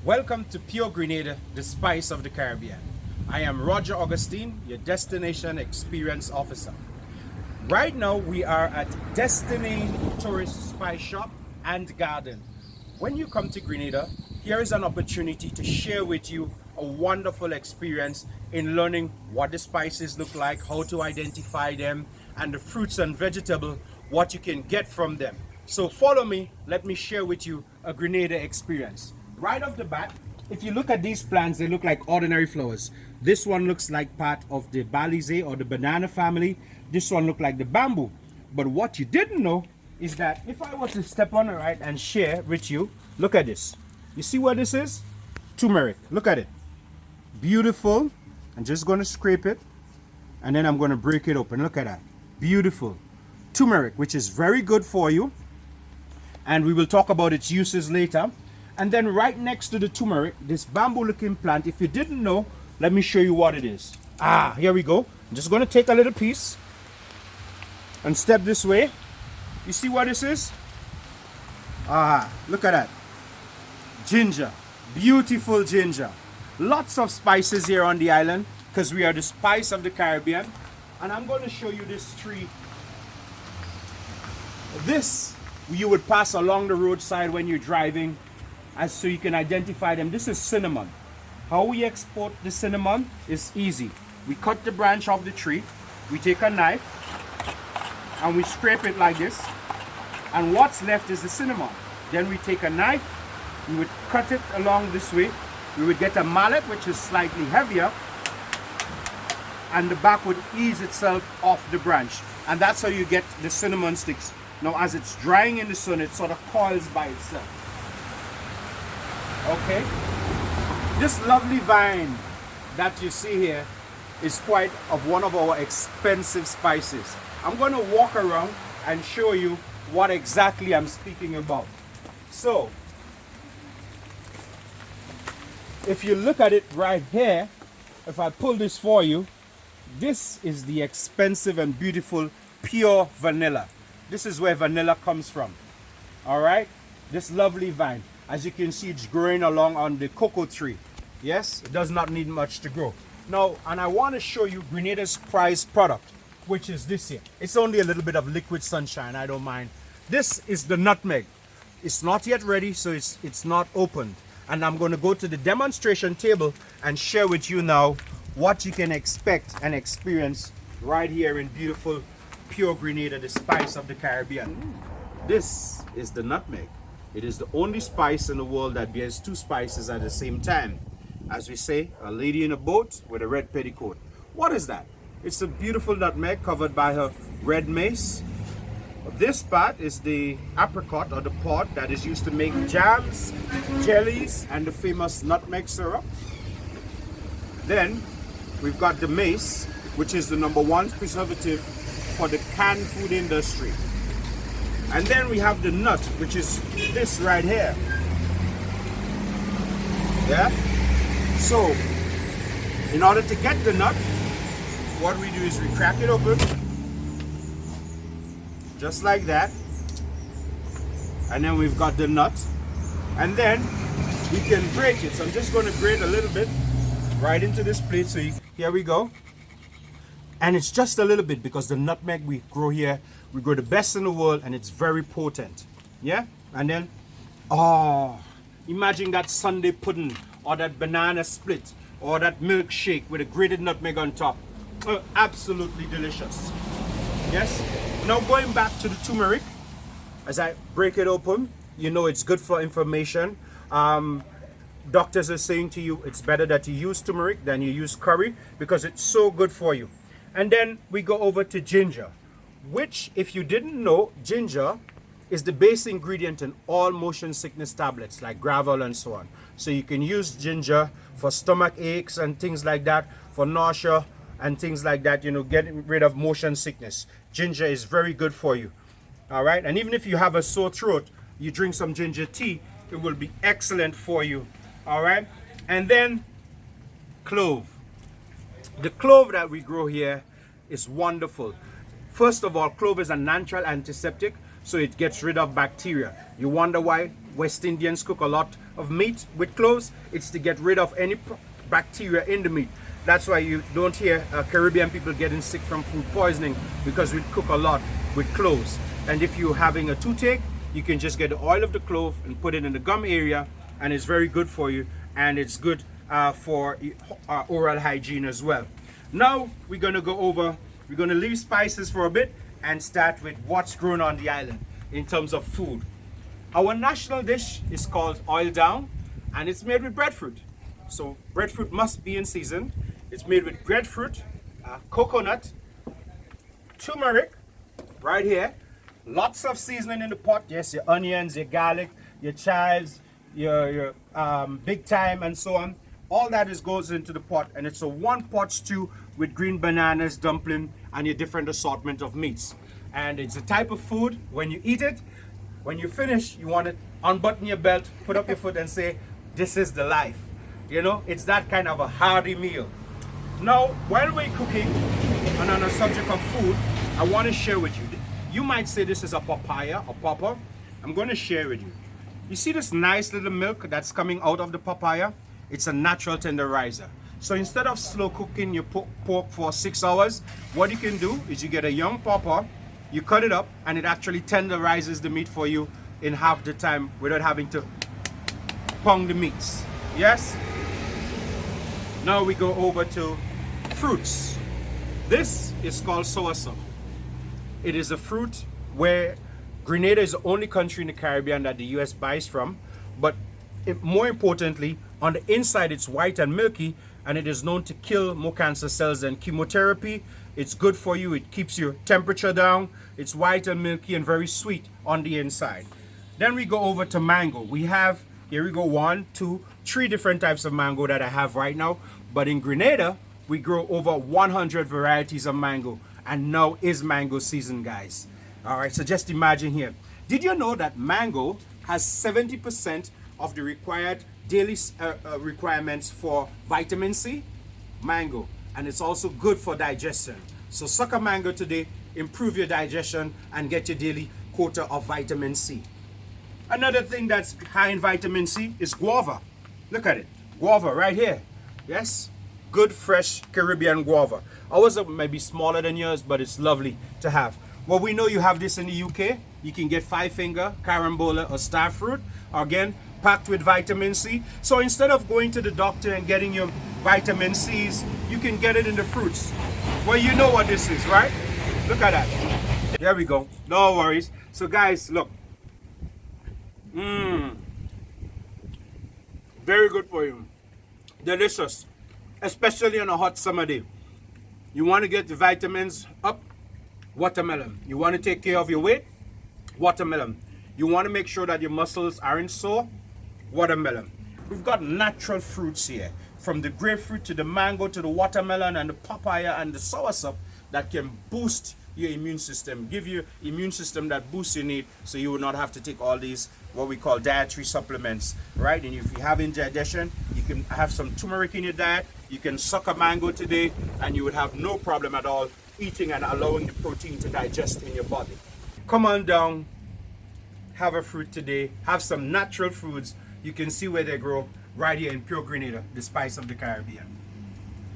Welcome to Pure Grenada, the spice of the Caribbean. I am Roger Augustine, your Destination Experience Officer. Right now we are at Destiny Tourist Spice Shop and Garden. When you come to Grenada, here is an opportunity to share with you a wonderful experience in learning what the spices look like, how to identify them, and the fruits and vegetables, what you can get from them. So follow me, let me share with you a Grenada experience. Right off the bat, if you look at these plants, they look like ordinary flowers. This one looks like part of the Balize or the banana family. This one looks like the bamboo. But what you didn't know is that if I was to step on it right and share with you, look at this. You see what this is? Turmeric. Look at it. Beautiful. I'm just going to scrape it and then I'm going to break it open. Look at that. Beautiful. Tumeric, which is very good for you. And we will talk about its uses later. And then right next to the turmeric, this bamboo looking plant, if you didn't know, let me show you what it is. Here we go. I'm just going to take a little piece and step this way. You see what this is? Look at that. Ginger. Beautiful ginger. Lots of spices here on the island because we are the spice of the Caribbean. And I'm going to show you this tree. This you would pass along the roadside when you're driving, as so you can identify them. This is cinnamon. How we export the cinnamon is easy. We cut the branch of the tree, we take a knife and we scrape it like this, and what's left is the cinnamon. Then we take a knife, we would cut it along this way, we would get a mallet which is slightly heavier, and the back would ease itself off the branch, and that's how you get the cinnamon sticks. Now as it's drying in the sun, it sort of coils by itself. Okay, this lovely vine that you see here is quite of one of our expensive spices. I'm going to walk around and show you what exactly I'm speaking about. So if you look at it right here, if I pull this for you, this is the expensive and beautiful pure vanilla. This is where vanilla comes from. All right, this lovely vine. As you can see, it's growing along on the cocoa tree. Yes, it does not need much to grow. Now, and I want to show you Grenada's prized product, which is this here. It's only a little bit of liquid sunshine, I don't mind. This is the nutmeg. It's not yet ready, so it's not opened. And I'm going to go to the demonstration table and share with you now what you can expect and experience right here in beautiful, pure Grenada, the spice of the Caribbean. This is the nutmeg. It is the only spice in the world that bears two spices at the same time. As we say, a lady in a boat with a red petticoat. What is that? It's a beautiful nutmeg covered by her red mace. This part is the apricot or the pod that is used to make jams, jellies, and the famous nutmeg syrup. Then we've got the mace, which is the #1 preservative for the canned food industry. And then we have the nut, which is this right here. Yeah? So, in order to get the nut, what we do is we crack it open, just like that. And then we've got the nut. And then we can grate it. So I'm just going to grate a little bit right into this plate. So here we go. And it's just a little bit because the nutmeg we grow here, we grow the best in the world, and it's very potent. Yeah? And then, imagine that Sunday pudding or that banana split or that milkshake with a grated nutmeg on top. Absolutely delicious. Yes? Now going back to the turmeric, as I break it open, you know it's good for inflammation. Doctors are saying to you it's better that you use turmeric than you use curry because it's so good for you. And then we go over to ginger, which, if you didn't know, ginger is the base ingredient in all motion sickness tablets like Guava and so on. So you can use ginger for stomach aches and things like that, for nausea and things like that, you know, getting rid of motion sickness. Ginger is very good for you. All right, and even if you have a sore throat, you drink some ginger tea, it will be excellent for you. All right, and then clove. The clove that we grow here is wonderful. First of all, clove is a natural antiseptic, so it gets rid of bacteria. You wonder why West Indians cook a lot of meat with cloves. It's to get rid of any bacteria in the meat. That's why you don't hear Caribbean people getting sick from food poisoning, because we cook a lot with cloves. And if you're having a toothache, you can just get the oil of the clove and put it in the gum area, and it's very good for you, and it's good for oral hygiene as well. Now we're going to go over, we're going to leave spices for a bit and start with what's grown on the island in terms of food. Our national dish is called oil down, and it's made with breadfruit. So breadfruit must be in season. It's made with breadfruit, coconut, turmeric, right here. Lots of seasoning in the pot. Yes, your onions, your garlic, your chives, your big thyme, and so on. All that goes into the pot, and it's a one-pot stew with green bananas, dumpling, and your different assortment of meats. And it's a type of food, when you eat it, when you finish, you want to unbutton your belt, put up your foot, and say, this is the life. You know, it's that kind of a hearty meal. Now, while we're cooking, and on the subject of food, I want to share with you. You might say this is a papaya, a pawpaw. I'm going to share with you. You see this nice little milk that's coming out of the papaya? It's a natural tenderizer. So instead of slow cooking your pork for 6 hours, what you can do is you get a young pawpaw, you cut it up, and it actually tenderizes the meat for you in half the time without having to pound the meats. Yes? Now we go over to fruits. This is called soy sauce. It is a fruit where Grenada is the only country in the Caribbean that the US buys from, but more importantly, on the inside it's white and milky, and it is known to kill more cancer cells than chemotherapy. It's good for you. It keeps your temperature down. It's white and milky and very sweet on the inside. Then we go over to mango. We have, here we go, 1, 2, 3 different types of mango that I have right now. But in Grenada, we grow over 100 varieties of mango. And now is mango season, guys. All right, so just imagine here. Did you know that mango has 70% of the required daily requirements for vitamin C? Mango. And it's also good for digestion. So suck a mango today, improve your digestion, and get your daily quota of vitamin C. Another thing that's high in vitamin C is guava. Look at it. Guava right here. Yes? Good, fresh Caribbean guava. Ours may be smaller than yours, but it's lovely to have. Well, we know you have this in the UK. You can get 5-finger, carambola, or star fruit. Again, packed with vitamin C. So instead of going to the doctor and getting your vitamin C's, you can get it in the fruits. Well, you know what this is, right? Look at that. There we go. No worries. So guys, look. Very good for you. Delicious. Especially on a hot summer day. You want to get the vitamins up? Watermelon. You want to take care of your weight? Watermelon. You want to make sure that your muscles aren't sore? Watermelon. We've got natural fruits here, from the grapefruit to the mango to the watermelon and the papaya and the soursop, that can boost your immune system, give you immune system that boosts your need, so you will not have to take all these what we call dietary supplements, right? And if you have indigestion, you can have some turmeric in your diet. You can suck a mango today, and you would have no problem at all eating and allowing the protein to digest in your body. Come on down, have a fruit today, have some natural foods. You can see where they grow right here in pure Grenada, the spice of the Caribbean.